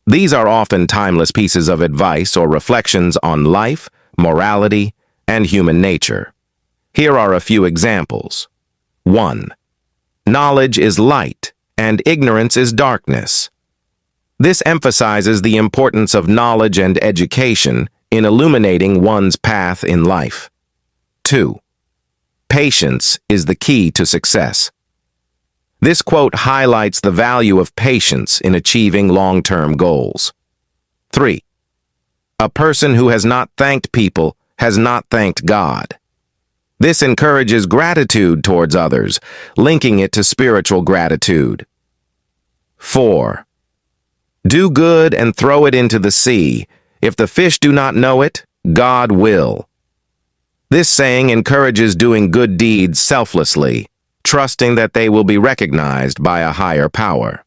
These are often timeless pieces of advice or reflections on life, morality, and human nature. Here are a few examples. 1. Knowledge is light, and ignorance is darkness. This emphasizes the importance of knowledge and education in illuminating one's path in life. 2. Patience is the key to success. This quote highlights the value of patience in achieving long-term goals. 3. A person who has not thanked people has not thanked God. This encourages gratitude towards others, linking it to spiritual gratitude. 4. Do good and throw it into the sea. If the fish do not know it, God will. This saying encourages doing good deeds selflessly, trusting that they will be recognized by a higher power.